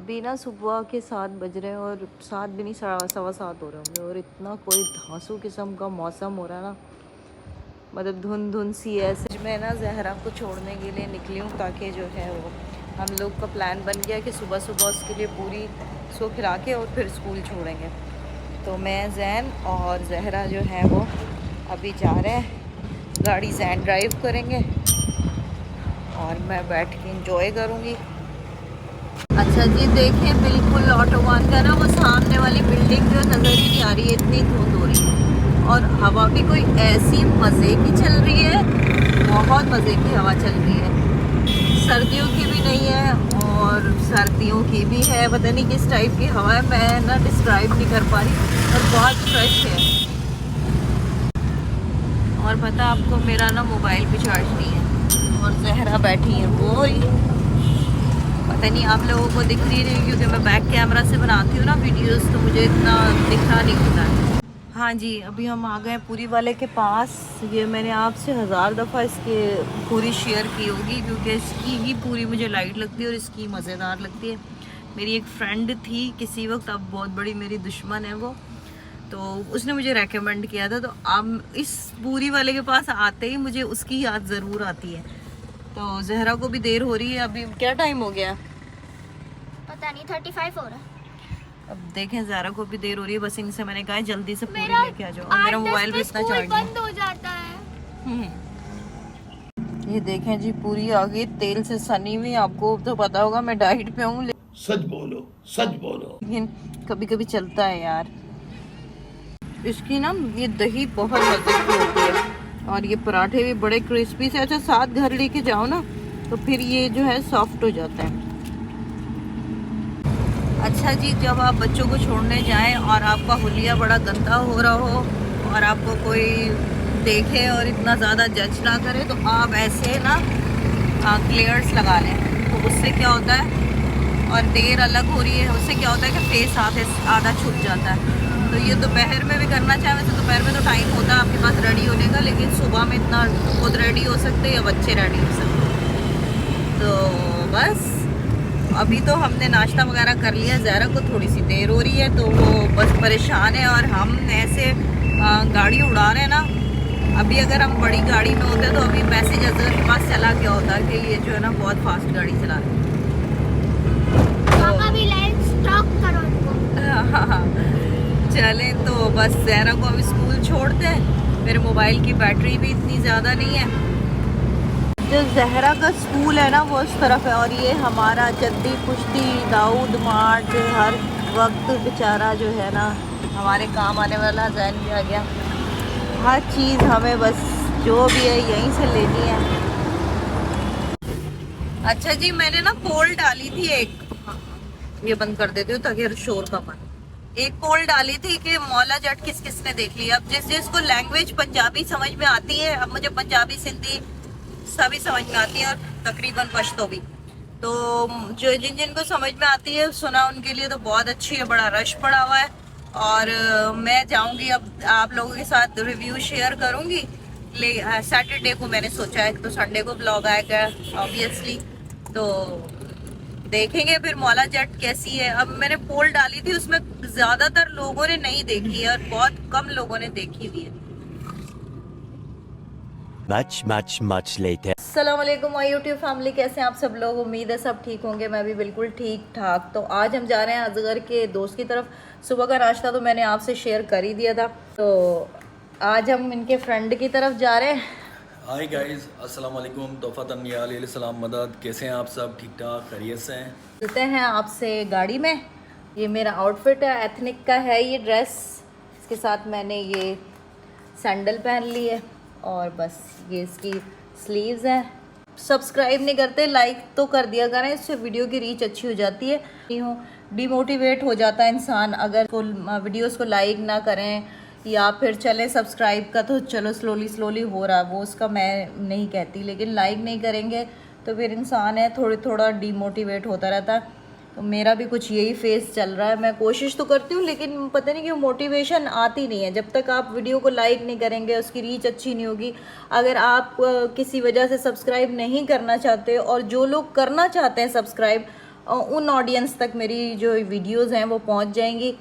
अभी ना सुबह के 7 बज रहे हैं और 7 भी नहीं, सवा 7 हो रहे होंगे और इतना कोई धांसू किस्म का मौसम हो रहा है ना, मतलब धुंध धुंध सी है। ऐसे मैं ना जहरा को छोड़ने के लिए निकली हूँ ताकि जो है वो हम लोग का प्लान बन गया कि सुबह सुबह उसके लिए पूरी उसको खिला के और फिर स्कूल छोड़ेंगे। तो मैं जैन और जहरा जो है वो अभी जा रहे हैं, गाड़ी जैन ड्राइव करेंगे और मैं बैठ के इंजॉय करूँगी। अच्छा जी, देखें बिल्कुल ऑटोबान का ना वो सामने वाली बिल्डिंग जो नज़र ही नहीं आ रही है, इतनी धुंध हो रही है और हवा भी कोई ऐसी मज़े की चल रही है, बहुत मज़े की हवा चल रही है। सर्दियों की भी नहीं है और सर्दियों की भी है, पता नहीं किस टाइप की हवा है, मैं ना डिस्क्राइब नहीं कर पा रही और बहुत फ्रेश है। और पता आपको मेरा ना मोबाइल भी चार्ज नहीं है और जहरा बैठी है वो ही, पता नहीं आप लोगों को दिख रही है क्योंकि मैं बैक कैमरा से बनाती हूँ ना वीडियोस, तो मुझे इतना दिखना नहीं होता है। हाँ जी, अभी हम आ गए पूरी वाले के पास। ये मैंने आपसे 1000 दफ़ा इसके पूरी शेयर की होगी क्योंकि इसकी ही पूरी मुझे लाइट लगती है और इसकी मज़ेदार लगती है। मेरी एक फ्रेंड थी किसी वक्त, अब बहुत बड़ी मेरी दुश्मन है वो, तो उसने मुझे रेकमेंड किया था, तो अब इस पूरी वाले के पास आते ही मुझे उसकी याद ज़रूर आती है। तो जहरा को भी देर हो रही है, अभी क्या टाइम हो गया पता नहीं, 35 हो रहा है। अब देखें, ज़हरा को भी देर हो रही है, बस इनसे मैंने कहा जल्दी से पूरी लेके आ जाओ और मेरा मोबाइल भी इतना चार्ज बंद हो जाता है। ये देखें जी, पूरी आ गई तेल से सनी हुई। आपको तो पता होगा मैं डाइट पे हूँ, सच बोलो, सच बोलो। लेकिन कभी कभी चलता है यार। इसकी ना ये दही बहुत मजे की होती है और ये पराठे भी बड़े क्रिस्पी से। अच्छा, साथ घर लेके जाओ ना तो फिर ये जो है सॉफ्ट हो जाता है। अच्छा जी, जब आप बच्चों को छोड़ने जाएं और आपका हुलिया बड़ा गंदा हो रहा हो और आपको कोई देखे और इतना ज़्यादा जज ना करे, तो आप ऐसे ना क्लियर्स लगा लें। तो उससे क्या होता है, और देर अलग हो रही है, उससे क्या होता है कि फेस आधा छुप जाता है। तो ये दोपहर में भी करना चाहे, वैसे दोपहर में तो टाइम होता है आपके पास रेडी होने का, लेकिन सुबह में इतना खुद रेडी हो सकते हैं या बच्चे रेडी हो सकते हैं। तो बस अभी तो हमने नाश्ता वगैरह कर लिया, ज़हरा को थोड़ी सी देर हो रही है तो वो बस परेशान है और हम ऐसे गाड़ी उड़ा रहे हैं ना। अभी अगर हम बड़ी गाड़ी में होते तो अभी मैसेज अजहर के पास चला गया होता कि ये जो है ना बहुत फास्ट गाड़ी चला रहे हैं। चले तो बस ज़हरा को अभी स्कूल छोड़ते हैं, मेरे मोबाइल की बैटरी भी इतनी ज़्यादा नहीं है। जो ज़हरा का स्कूल है ना वो उस तरफ है और ये हमारा जद्दी पुश्ती दाऊद मार्ट हर वक्त बेचारा जो है ना हमारे काम आने वाला। जैन भी आ गया, हर चीज़ हमें बस जो भी है यहीं से लेनी है। अच्छा जी, मैंने ना पोल डाली थी एक, ये बंद कर देती हूँ ताकि शोर कम आए। एक पोल डाली थी कि मौला जट किस किस ने देख लिया। अब जिसको लैंग्वेज पंजाबी समझ में आती है, अब मुझे पंजाबी सिंधी सभी समझ में आती है और तकरीबन पश्तो भी, तो जो जिनको समझ में आती है सुना उनके लिए तो बहुत अच्छी है, बड़ा रश पड़ा हुआ है। और मैं जाऊंगी अब आप लोगों के साथ रिव्यू शेयर करूंगी। सैटरडे को मैंने सोचा है, तो संडे को ब्लॉग आएगा ऑब्वियसली, तो देखेंगे फिर मौला जट कैसी है। अब मैंने पोल डाली थी, उसमें ज्यादातर लोगों ने नहीं देखी है और बहुत कम लोगों ने देखी हुई है। much later. अस्सलाम वालेकुम माय यूट्यूब फैमिली, कैसे हैं आप सब लोग? उम्मीद है सब ठीक होंगे, मैं भी बिल्कुल ठीक ठाक। तो आज हम जा रहे हैं अजगर के दोस्त की तरफ। सुबह का नाश्ता तो मैंने आपसे शेयर कर ही दिया था, तो आज हम इनके फ्रेंड की तरफ जा रहे हैं। हाय गाइस, अस्सलाम वालेकुम, तोहफा तन्याल सलाम मदद, कैसे हैं आप सब? ठीक ठाक खैरियत से हैं? चलते हैं आपसे गाड़ी में। ये मेरा आउटफिट है, एथनिक का है ये ड्रेस, इसके साथ मैंने ये सैंडल पहन ली है और बस ये इसकी स्लीव्स हैं। सब्सक्राइब नहीं करते, लाइक तो कर दिया करें, इससे वीडियो की रीच अच्छी हो जाती है। डिमोटिवेट हो जाता है इंसान अगर वीडियोस को लाइक ना करें या फिर चले सब्सक्राइब का तो चलो स्लोली हो रहा है वो, उसका मैं नहीं कहती, लेकिन लाइक नहीं करेंगे तो फिर इंसान है थोड़ा डिमोटिवेट होता रहता है। तो मेरा भी कुछ यही फेस चल रहा है। मैं कोशिश तो करती हूँ लेकिन पता नहीं क्यों मोटिवेशन आती नहीं है। जब तक आप वीडियो को लाइक नहीं करेंगे उसकी रीच अच्छी नहीं होगी। अगर आप किसी वजह से सब्सक्राइब नहीं करना चाहते और जो लोग करना चाहते हैं सब्सक्राइब उन ऑडियंस तक मेरी जो वीडियोस हैं वो पहुंच जाएंगी।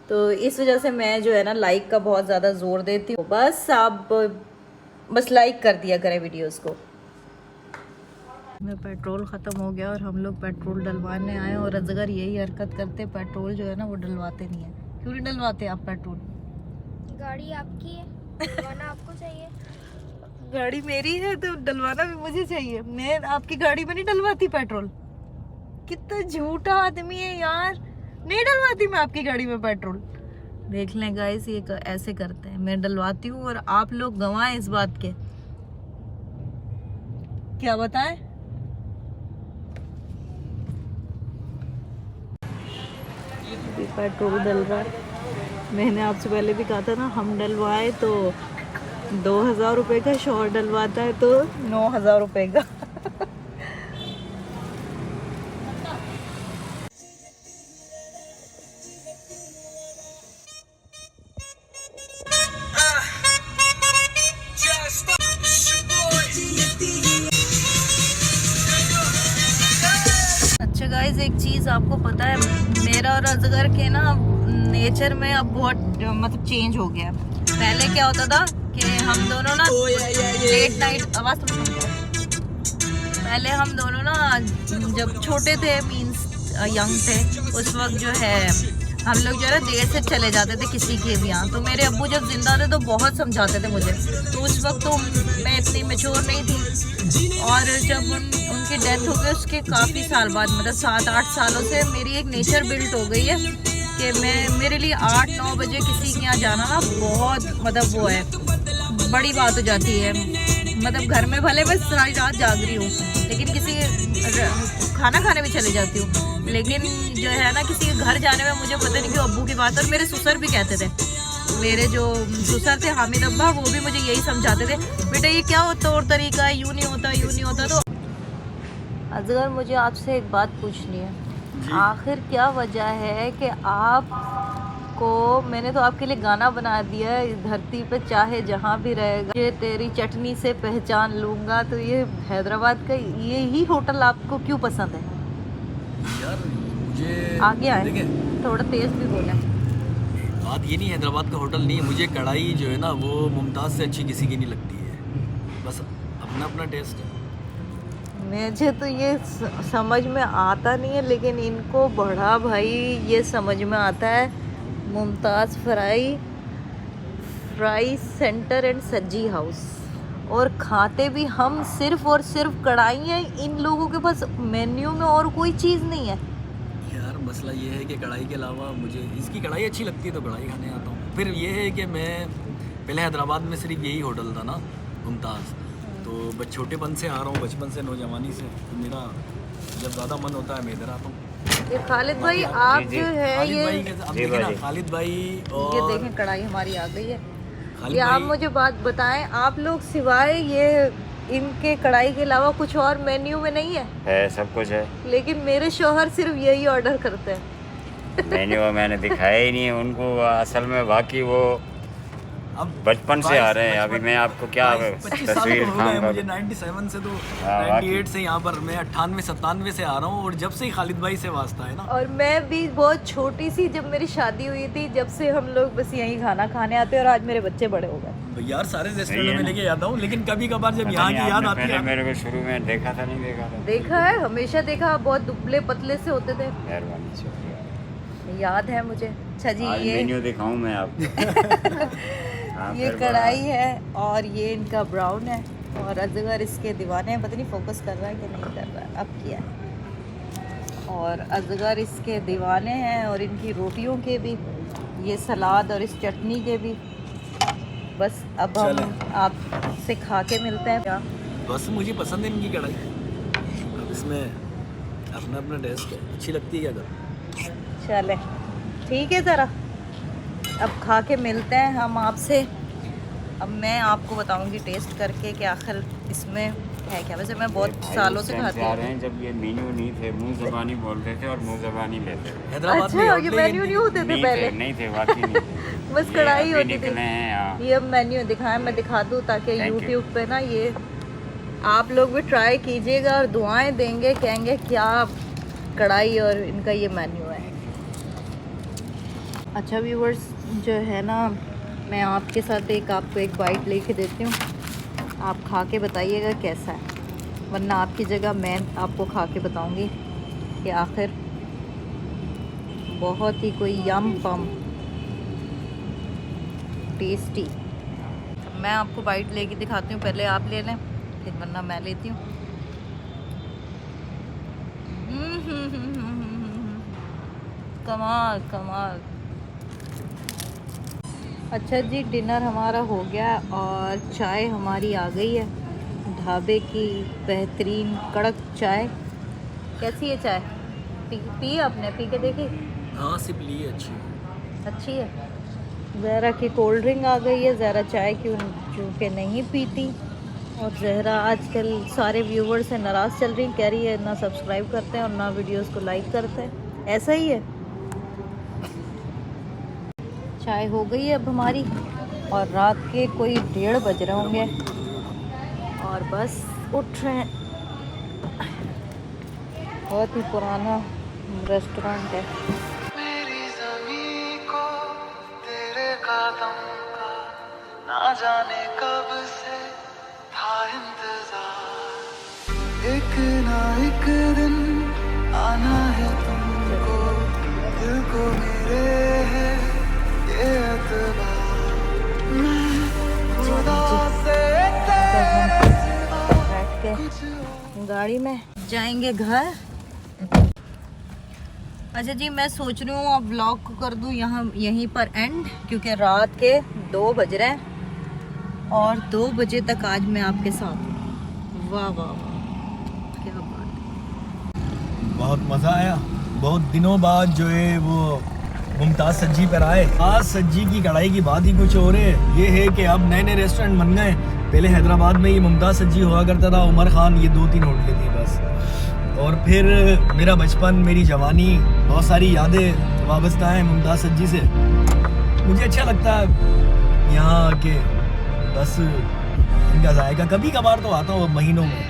तो इस वजह से मैं जो है ना लाइक का बहुत ज़्यादा ज़ोर देती हूँ। बस आप बस लाइक कर दिया करें वीडियोस को। में पेट्रोल ख़त्म हो गया और हम लोग पेट्रोल डलवाने आए और अजगर यही हरकत करते, पेट्रोल जो है ना वो डलवाते नहीं है। क्यों नहीं डलवाते आप पेट्रोल? गाड़ी आपकी है, डलवाना आपको चाहिए। गाड़ी मेरी है तो डलवाना भी मुझे चाहिए। मैं आपकी गाड़ी में नहीं डलवाती पेट्रोल। कितना झूठा आदमी है यार, नहीं डलवाती मैं आपकी गाड़ी में पेट्रोल। देख लें गाइस, ये ऐसे करते हैं। मैं डलवाती हूँ और आप लोग गवाह इस बात के। क्या बताएं? पेट्रोल डल रहा है। मैंने आपसे पहले भी कहा था ना, हम डलवाए तो 2000 रुपये का, शोर डलवाता है तो 9000 रुपये का। अच्छा गाइस, एक चीज़ आपको पता है, मेरा और अजगर के ना नेचर में अब बहुत मतलब चेंज हो गया है। पहले क्या होता था कि हम दोनों ना लेट नाइट, आवाज़ तो पहले हम दोनों ना जब छोटे थे, मींस यंग थे, उस वक्त जो है हम लोग जो है ना देर से चले जाते थे किसी के भी यहाँ। तो मेरे अब्बू जब जिंदा थे तो बहुत समझाते थे मुझे। तो उस वक्त तो मैं इतनी मैच्योर नहीं थी, और जब उनकी डेथ हो गई उसके काफ़ी साल बाद, मतलब 7-8 सालों से मेरी एक नेचर बिल्ट हो गई है कि मेरे लिए 8-9 बजे किसी के यहाँ जाना ना बहुत मतलब वो है, बड़ी बात हो जाती है। मतलब घर में भले मैं सारी रात जाग रही हूँ, लेकिन किसी खाना खाने भी चले जाती हूँ, लेकिन जो है ना किसी के घर जाने में मुझे पता नहीं क्यों अब्बू की बात। और मेरे ससुर भी कहते थे, मेरे जो ससुर थे हामिद अब्बा, वो भी मुझे यही समझाते थे, बेटा ये क्या होता और तरीका है, यूँ नहीं होता, यूँ नहीं होता। तो अजगर, मुझे आपसे एक बात पूछनी है, आखिर क्या वजह है कि आपको, मैंने तो आपके लिए गाना बना दिया है, इस धरती पे चाहे जहाँ भी रहेगा ये तेरी चटनी से पहचान लूँगा। तो ये हैदराबाद का ये ही होटल आपको क्यों पसंद है? यार मुझे आगे आए, थोड़ा तेज भी बोले। बात ये नहीं, हैदराबाद का होटल नहीं है, मुझे कढ़ाई जो है ना वो मुमताज़ से अच्छी किसी की नहीं लगती है। बस अपना अपना टेस्ट है। मुझे तो ये समझ में आता नहीं है, लेकिन इनको बड़ा भाई ये समझ में आता है। Mumtaz fry centre and Sajji house, और खाते भी हम सिर्फ और सिर्फ कढ़ाई है। इन लोगों के पास मेन्यू में और कोई चीज़ नहीं है। यार मसला ये है कि कढ़ाई के अलावा मुझे इसकी कढ़ाई अच्छी लगती है तो कढ़ाई खाने आता हूँ। फिर ये है कि मैं पहले हैदराबाद में सिर्फ यही होटल था ना मुमताज़, तो बस छोटेपन से आ रहा हूँ, बचपन से, नौजवानी से, तो मेरा जब ज़्यादा मन होता है मैं इधर आता हूँ। ये खालिद भाई, आप जो है ये खालिद भाई, और ये देखें कढ़ाई हमारी आ गई है। खालिद ये आप भाई, मुझे बात बताएं, आप लोग सिवाय ये इनके कढ़ाई के अलावा कुछ और मेन्यू में नहीं है? सब कुछ है, लेकिन मेरे शौहर सिर्फ यही ऑर्डर करते हैं। मेन्यू मैंने दिखाया ही नहीं है उनको। असल में बाकी वो अब बचपन से आ रहे हैं। अभी मैं आपको क्या 25 साल तस्वीर तो हो गए दिखाऊंगा। मुझे 97 से, तो हाँ, 98 से यहाँ पर मैं 98-97 से आ रहा हूँ, और जब से ही खालिद भाई से वास्ता है ना। और मैं भी बहुत छोटी सी जब मेरी शादी हुई थी, जब से हम लोग बस यहीं खाना खाने आते हैं, और आज मेरे बच्चे बड़े हो गए। तो यार सारे रेस्टोरेंट में लेके आता हूँ, लेकिन कभी कभार जब यहाँ की याद आती पहले है। मेरे को शुरू में देखा था, नहीं देखा था? देखा है, हमेशा देखा। बहुत दुबले पतले से होते थे, मेहरबानी, शुक्रिया। याद है मुझे। अच्छा जी, आज ये मेन्यू दिखाऊं मैं आपको? हाँ, ये फिर कढ़ाई है और ये इनका ब्राउन है, और अजगर इसके दीवाने हैं। पता नहीं फोकस कर रहा है कि नहीं कर रहा है, अब किया है। और अजगर इसके दीवाने हैं, और इनकी रोटियों के भी, ये सलाद और इस चटनी के भी। बस अब हम आपसे खा के मिलते हैं। क्या बस मुझे पसंद है इनकी कढ़ाई, अब इसमें अपना अपना टेस्ट है, अच्छी लगती है क्या? चले ठीक है, ज़रा अब खा के मिलते हैं हम आपसे। अब मैं आपको बताऊंगी टेस्ट करके कि आखिर इसमें है क्या। वैसे मैं बहुत भाई सालों उस से टाइम खाती आ हूँ। रहे हैं जब ये मेन्यू नहीं थे, मुंह ज़बानी बोलते थे और मुंह ज़बानी लेते थे। हैदराबाद अच्छा, में ये होटल मेन्यू नहीं होते थे नहीं पहले? थे, नहीं थे, वाकई नहीं थे। बस ये कढ़ाई अभी होती थी। निकले हैं, हाँ। ये अब मेन्यू दिखाएं, मैं दिखा दूँ ताकि Thank you. यूट्यूब पे ना ये आप लोग भी ट्राई कीजिएगा और दुआएं देंगे, कहेंगे क्या कढ़ाई और इनका ये मेन्यू है। अच्छा व्यूवर्स, जो है ना, मैं आपके साथ आपको एक बाइट लेके देती हूँ, आप खा के बताइएगा कैसा है, वरना आपकी जगह मैं आपको खा के बताऊँगी कि आखिर बहुत ही कोई यम पम टेस्टी। मैं आपको बाइट लेके दिखाती हूँ, पहले आप ले लें फिर वरना मैं लेती हूँ। कमाल कमाल। अच्छा जी, डिनर हमारा हो गया और चाय हमारी आ गई है, ढाबे की बेहतरीन कड़क चाय। कैसी है चाय? पी आपने? पी के देखी? हाँ, सिर्फ लिए अच्छी है। है। ज़हरा की कोल्ड ड्रिंक आ गई है, ज़हरा चाय क्योंकि नहीं पीती, और ज़हरा आजकल सारे व्यूवर्स से नाराज़ चल रही, कह रही है ना सब्सक्राइब करते हैं और ना वीडियोस को लाइक करते हैं। ऐसा ही है। चाय हो गई है अब हमारी, और रात के कोई 1:30 बज रहे होंगे और बस उठ रहे हैं। बहुत ही पुराना रेस्टोरेंट है। मेरी ज़मीं को तेरे कदम का ना जाने कब से था इंतजार, एक ना एक दिन आना है तुमको, दिल को मेरे है ये एतबार, मैं खुदा से तेरे सिवा बैठ के गाड़ी में जाएंगे घर। अच्छा जी, मैं सोच रही हूँ अब व्लॉग को कर दूँ यहीं पर एंड, क्योंकि रात के 2 बज रहे हैं और 2 बजे तक आज मैं आपके साथ हूँ। वाह वाह वाह, क्या बात है। बहुत मज़ा आया। बहुत दिनों बाद जो है वो मुमताज़ सज्जी पर आए। आज सज्जी की कढ़ाई की बात ही कुछ और है। ये है कि अब नए नए रेस्टोरेंट बन गए। पहले हैदराबाद में ये मुमताज़ सज्जी हुआ करता था, उमर खान, ये 2-3 होटलें थी बस। और फिर मेरा बचपन, मेरी जवानी, बहुत सारी यादें वाबस्ता हैं मुमताज़ सज्जी से। मुझे अच्छा लगता है यहाँ आके, बस इनका जायका कभी कभार तो आता हूँ महीनों में।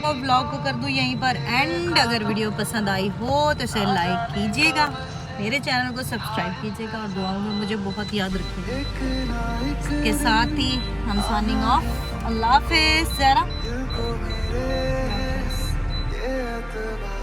तो ब्लॉग को कर दूँ यहीं पर एंड। अगर वीडियो पसंद आई हो तो इसे लाइक कीजिएगा, मेरे चैनल को सब्सक्राइब कीजिएगा और दुआओं में मुझे बहुत याद रखिएगा। के साथ ही हम साइनिंग ऑफ। अल्लाह हाफिज़। ज़हरा। दिल को मेरे है ये एतबार।